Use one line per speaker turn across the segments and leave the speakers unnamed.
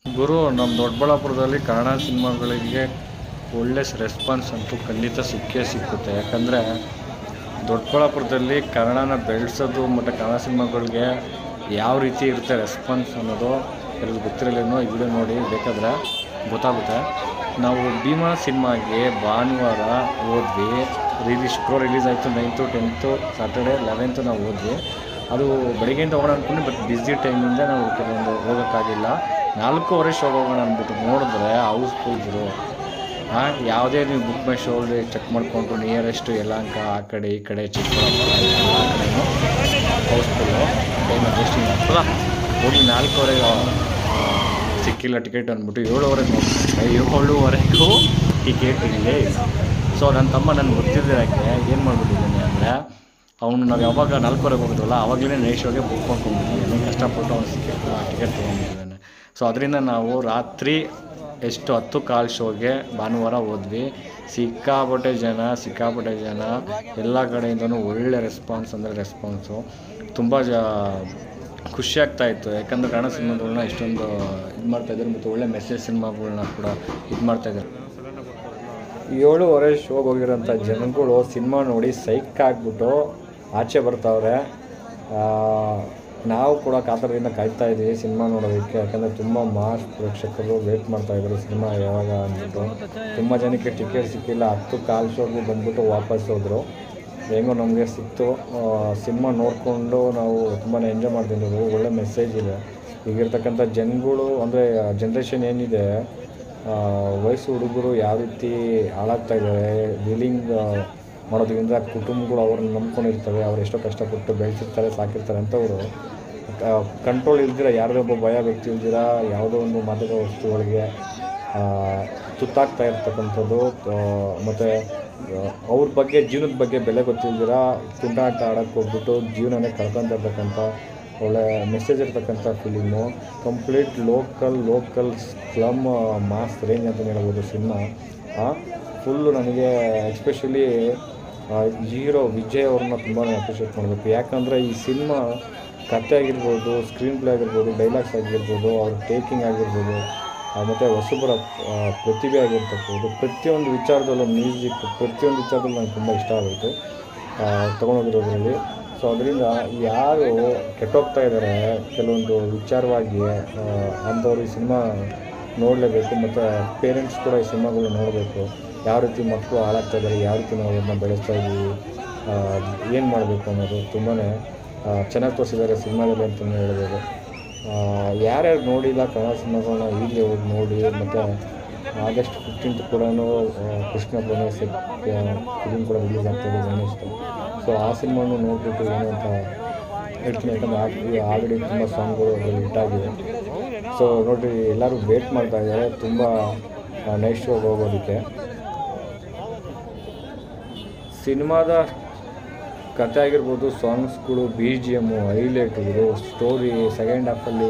ಗುರು, ನಮ್ಮ ದೊಡ್ಡಬಳ್ಳಾಪುರದಲ್ಲಿ ಕನ್ನಡ ಸಿನಿಮಾಗಳಿಗೆ ಒಳ್ಳೆ ರೆಸ್ಪಾನ್ಸ್ ಅಂತೂ ಖಂಡಿತ ಸಿಕ್ಕೇ ಸಿಕ್ಕುತ್ತೆ. ಯಾಕಂದರೆ ದೊಡ್ಡಬಳ್ಳಾಪುರದಲ್ಲಿ ಕನ್ನಡನ ಬೆಳೆಸೋದು ಮತ್ತು ಕನ್ನಡ ಸಿನಿಮಾಗಳಿಗೆ ಯಾವ ರೀತಿ ಇರುತ್ತೆ ರೆಸ್ಪಾನ್ಸ್ ಅನ್ನೋದು ಎಲ್ಲರಿಗೂ ಗೊತ್ತಿರಲಿಲ್ಲ. ಈ ವಿಡಿಯೋ ನೋಡಿ ಬೇಕಾದರೆ ಗೊತ್ತಾಗುತ್ತೆ. ನಾವು ಭೀಮಾ ಸಿನಿಮಾಗೆ ಭಾನುವಾರ ಹೋದ್ವಿ. ಶುಕ್ರವಾರ ರಿಲೀಸ್ ಆಯಿತು. 9th 10th ಸಾಟರ್ಡೆ 11th ನಾವು ಹೋದ್ವಿ. ಅದು ಬೆಳಗ್ಗೆಯಿಂದ ಹೋಗೋಣ ಅಂದ್ಕೊಂಡು, ಬಟ್ ಬ್ಯುಸಿ ಟೈಮಿಂದ ನಾವು ಕೆಲವೊಂದು ಹೋಗೋಕ್ಕಾಗಿಲ್ಲ. 4:15 ಶೋಗೆ ಹೋಗೋಣ ಅಂದ್ಬಿಟ್ಟು ನೋಡಿದ್ರೆ ಹೌಸ್ಫುಲ್ ಇದ್ರು. ಯಾವುದೇ ನೀವು ಬುಕ್ ಮೈ ಶೋಲ್ಲಿ ಚೆಕ್ ಮಾಡಿಕೊಂಡ್ರು ನಿಯರೆಸ್ಟ್ ಯಲಹಂಕ ಆ ಕಡೆ ಈ ಕಡೆ ಚಿಕ್ಕಬಳ್ಳಾಪುರ ಎಲ್ಲ ಕಡೆಯೂ ಹೌಸ್ಫುಲ್ಲು. ಟೈಮ್ ಅಡ್ಜಸ್ಟಿಂಗ್ ಆಗ್ತದ ಹೋಗಿ 4:15 ಸಿಕ್ಕಿಲ್ಲ ಟಿಕೆಟ್ ಅಂದ್ಬಿಟ್ಟು 7:15 ಟಿಕೆಟ್ ಇಲ್ಲೇ ಇಲ್ಲ. ಸೊ ನನ್ನ ತಮ್ಮ ನನಗೆ ಗೊತ್ತಿದ್ದಕ್ಕೆ ಏನು ಮಾಡಿಬಿಟ್ಟಿದ್ದಾನೆ ಅಂದರೆ, ಅವನು ನಾವು ಯಾವಾಗ 4:15 ಹೋಗಿದ್ವಲ್ಲ ಆವಾಗಲೇ ನೈಟ್ ಶೋಗೆ ಬುಕ್ ಮಾಡ್ಕೊಂಡ್ಬಿಟ್ಟಿದ್ದಾನೆ. ಕಷ್ಟಪಟ್ಟು ಅವನು ಟಿಕೆಟ್ ತೊಗೊಂಡಿದ್ದಾನೆ. ಸೊ ಅದರಿಂದ ನಾವು ರಾತ್ರಿ 10:15 ಶೋಗೆ ಭಾನುವಾರ ಹೋದ್ವಿ. ಸಿಕ್ಕಾಪಟ್ಟೆ ಜನ ಎಲ್ಲ ಕಡೆಯಿಂದನೂ ಒಳ್ಳೆ ರೆಸ್ಪಾನ್ಸು ತುಂಬ ಖುಷಿ ಆಗ್ತಾಯಿತ್ತು. ಯಾಕಂದರೆ ಕನ್ನಡ ಸಿನಿಮಾಗಳನ್ನ ಇಷ್ಟೊಂದು ಇದು ಮಾಡ್ತಾಯಿದ್ದಾರೆ ಮತ್ತು ಒಳ್ಳೆ ಮೆಸೇಜ್ ಸಿನಿಮಾಗಳನ್ನ ಕೂಡ ಇದು ಮಾಡ್ತಾಯಿದ್ದಾರೆ. 7:15 ಶೋಗೆ ಹೋಗಿರೋಂಥ ಜನಗಳು ಸಿನಿಮಾ ನೋಡಿ ಸೈಕ್ ಆಗಿಬಿಟ್ಟು ಆಚೆ ಬರ್ತಾವ್ರೆ. ನಾವು ಕೂಡ ಕಾತರದಿಂದ ಕಾಯ್ತಾಯಿದ್ದೀವಿ ಸಿನಿಮಾ ನೋಡೋದಕ್ಕೆ. ಯಾಕಂದರೆ ತುಂಬ ಮಾಸ್ ಪ್ರೇಕ್ಷಕರು ವೇಟ್ ಮಾಡ್ತಾಯಿದ್ರು ಸಿನಿಮಾ ಯಾವಾಗ ಅಂದ್ಬಿಟ್ಟು. ತುಂಬ ಜನಕ್ಕೆ ಟಿಕೆಟ್ ಸಿಕ್ಕಿಲ್ಲ. 10:15 ಶೋಗೆ ಬಂದ್ಬಿಟ್ಟು ವಾಪಸ್ ಹೋದರು. ಹೆಂಗೋ ನಮಗೆ ಸಿಕ್ತು. ಸಿನಿಮಾ ನೋಡಿಕೊಂಡು ನಾವು ತುಂಬಾ ಎಂಜಾಯ್ ಮಾಡ್ತಿದ್ದೀವಿ. ಒಳ್ಳೆ ಮೆಸೇಜ್ ಇದೆ. ಈಗಿರ್ತಕ್ಕಂಥ ಜನಗಳು ಅಂದರೆ ಜನ್ರೇಷನ್ ಏನಿದೆ, ವಯಸ್ಸು ಹುಡುಗರು ಯಾವ ರೀತಿ ಹಾಳಾಗ್ತಾಯಿದ್ದಾರೆ, ಡೀಲಿಂಗ್ ಮಾಡೋದ್ರಿಂದ ಕುಟುಂಬಗಳು ಅವ್ರನ್ನ ನಂಬ್ಕೊಂಡಿರ್ತವೆ. ಅವ್ರು ಎಷ್ಟೋ ಕಷ್ಟಪಟ್ಟು ಬೆಳೆಸಿರ್ತಾರೆ, ಸಾಕಿರ್ತಾರೆ. ಅಂಥವ್ರು ಕಂಟ್ರೋಲ್ ಇಲ್ದಿರ, ಯಾರದೇ ಒಬ್ಬ ಭಯ ವ್ಯಕ್ತಿ ಇಲ್ದಿರ ಯಾವುದೋ ಒಂದು ಮಾದಕ ವಸ್ತುಗಳಿಗೆ ತುತ್ತಾಗ್ತಾ ಇರ್ತಕ್ಕಂಥದ್ದು, ಮತ್ತು ಅವ್ರ ಬಗ್ಗೆ ಜೀವನದ ಬಗ್ಗೆ ಬೆಲೆ ಗೊತ್ತಿಲ್ದಿರ ತುಂಟಾಟ ಆಡೋಕ್ಕೆ ಹೋಗ್ಬಿಟ್ಟು ಜೀವನನೇ ಕಳ್ಕೊತಾ ಇರ್ತಕ್ಕಂಥ ಒಳ್ಳೆ ಮೆಸೇಜ್ ಇರ್ತಕ್ಕಂಥ film. Complete local slum mass range ಅಂತಲೇ ಹೇಳ್ಬೋದು ಸಿನಿಮಾ. ಫುಲ್ಲು ನನಗೆ ಎಸ್ಪೆಷಲಿ ಹೀರೋ ವಿಜಯ್ ಅವ್ರನ್ನ ತುಂಬಾ ಅಪ್ರಿಷಿಯೇಟ್ ಮಾಡಬೇಕು. ಯಾಕಂದರೆ ಈ ಸಿನಿಮಾ ಕಥೆ ಆಗಿರ್ಬೋದು, ಸ್ಕ್ರೀನ್ ಪ್ಲೇ ಆಗಿರ್ಬೋದು, ಡೈಲಾಗ್ಸ್ ಆಗಿರ್ಬೋದು, ಅವ್ರ ಟೇಕಿಂಗ್ ಆಗಿರ್ಬೋದು, ಮತ್ತು ಹೊಸಬರ ಪ್ರತಿಭೆ ಆಗಿರ್ತಕ್ಕಂಥದ್ದು, ಪ್ರತಿಯೊಂದು ವಿಚಾರದಲ್ಲೂ ಮ್ಯೂಸಿಕ್, ಪ್ರತಿಯೊಂದು ವಿಚಾರದಲ್ಲೂ ನನಗೆ ತುಂಬ ಇಷ್ಟ ಆಗುತ್ತೆ ತೊಗೊಂಡೋಗಿರೋದ್ರಲ್ಲಿ. ಸೊ ಅದರಿಂದ ಯಾರು ಕೆಟ್ಟೋಗ್ತಾ ಇದ್ದಾರೆ ಕೆಲವೊಂದು ವಿಚಾರವಾಗಿ ಅಂಥವ್ರು ಈ ಸಿನಿಮಾ ನೋಡಲೇಬೇಕು. ಮತ್ತು ಪೇರೆಂಟ್ಸ್ ಕೂಡ ಈ ಸಿನಿಮಾಗಳನ್ನ ನೋಡಬೇಕು. ಯಾವ ರೀತಿ ಮಕ್ಕಳು ಹಾಳಾಗ್ತಾಯಿದ್ದಾರೆ, ಯಾವ ರೀತಿ ನಾವು ಅದನ್ನು ಬೆಳೆಸ್ತಾ ಇದ್ದೀವಿ, ಏನು ಮಾಡಬೇಕು ಅನ್ನೋದು ತುಂಬಾ ಚೆನ್ನಾಗಿ ತೋರಿಸಿದ್ದಾರೆ ಸಿನಿಮಾದಲ್ಲಿ ಅಂತಲೇ ಹೇಳ್ಬೋದು. ಯಾರ್ಯಾರು ನೋಡಿಲ್ಲ ಕನ್ನಡ ಸಿನಿಮಾಗಳನ್ನ ಈಗಲೇ ಹೋಗಿ ನೋಡಿ. ಮತ್ತು August 15th ಕೂಡ ಕೃಷ್ಣ ಪ್ರಣಯ್ ಫಿಲಿಮ್ ಕೂಡ ರಿಲೀಸ್ ಆಗ್ತಾಯಿದೆ ಗಣೇಶ್ದು. ಸೊ ಆ ಸಿನಿಮಾನು ನೋಡಿಬಿಟ್ಟು ಏನು ಅಂತ ಹೇಳ್ತೀನಿ. ಯಾಕಂದರೆ ಆಲ್ರೆಡಿ ತುಂಬ ಸಾಂಗ್ಗಳು ಅದರಲ್ಲಿ ಹಿಟ್ಟಾಗಿದೆ. ಸೊ ನೋಡಿರಿ, ಎಲ್ಲರೂ ವೇಟ್ ಮಾಡ್ತಾಯಿದ್ದಾರೆ ತುಂಬ ನೈಟ್ ಶೋಗೆ ಹೋಗೋದಕ್ಕೆ. ಸಿನಿಮಾದ ಕಥೆ ಆಗಿರ್ಬೋದು, ಸಾಂಗ್ಸ್ಗಳು, BGM ಹೈಲೈಟ್ಗಳು, ಸ್ಟೋರಿ, ಸೆಕೆಂಡ್ ಹಾಫಲ್ಲಿ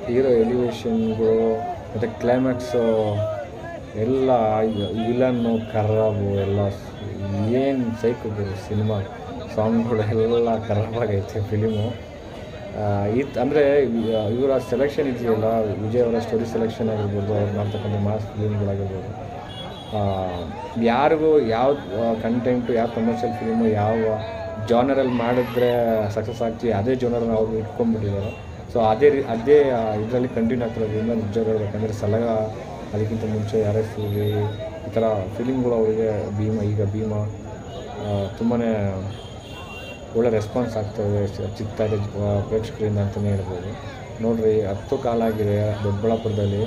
ಹೀರೋ ಎಲಿವೇಷನ್ಗಳು ಮತ್ತು ಕ್ಲೈಮ್ಯಾಕ್ಸು ಎಲ್ಲ ವಿಲನ್ನು ಖರಾಬು ಎಲ್ಲ ಏನು ಸೈಕೋಬೋದು ಸಿನಿಮಾ. ಸಾಂಗ್ಗಳು ಎಲ್ಲ ಖರಾಬಾಗೈತೆ ಫಿಲಿಮು. ಅಂದರೆ ಇವರ ಸೆಲೆಕ್ಷನ್ ಇದೆಯಲ್ಲ, ವಿಜಯ್ ಅವರ ಸ್ಟೋರಿ ಸೆಲೆಕ್ಷನ್ ಆಗಿರ್ಬೋದು, ಅವ್ರು ಮಾಡ್ತಕ್ಕಂಥ ಮಾಸ್ ಫಿಲಿಮ್ಗಳಾಗಿರ್ಬೋದು, ಯಾರಿಗೂ ಯಾವ ಕಂಟೆಂಟು, ಯಾವ ಕಮರ್ಷಿಯಲ್ ಫಿಲಿಮು, ಯಾವ ಜಾನರಲ್ಲಿ ಮಾಡಿದ್ರೆ ಸಕ್ಸಸ್ ಆಗ್ತೀವಿ ಅದೇ ಜಾನರ್ನ ಅವರು ಇಟ್ಕೊಂಡ್ಬಿಟ್ಟಿದ್ದಾರೆ. ಸೊ ಅದೇ ಇದರಲ್ಲಿ ಕಂಟಿನ್ಯೂ ಆಗ್ತಿರೋದ್ರಿಂದ ನಿಜ ಹೇಳ್ಬೇಕಂದ್ರೆ ಸಲಗ, ಅದಕ್ಕಿಂತ ಮುಂಚೆ RS ಈ ಥರ ಫಿಲಿಮ್ಗಳು ಅವರಿಗೆ ಭೀಮಾ ತುಂಬಾ ಒಳ್ಳೆ ರೆಸ್ಪಾನ್ಸ್ ಸಿಗ್ತಾಯಿದೆ ಪ್ರೇಕ್ಷಕರಿಂದ ಅಂತಲೇ ಹೇಳ್ಬೋದು. ನೋಡಿರಿ, 10 ಕಾಲಾಗಿದೆ ದೊಡ್ಡಬಳ್ಳಾಪುರದಲ್ಲಿ.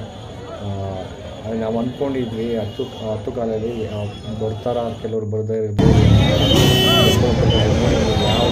ನಾವು ಅಂದ್ಕೊಂಡಿದ್ವಿ 10 ಕಾಲದಲ್ಲಿ ಬರ್ತಾರ, ಕೆಲವರು ಬರ್ದೇ ಇರ್ಬೋದು. ಯಾವ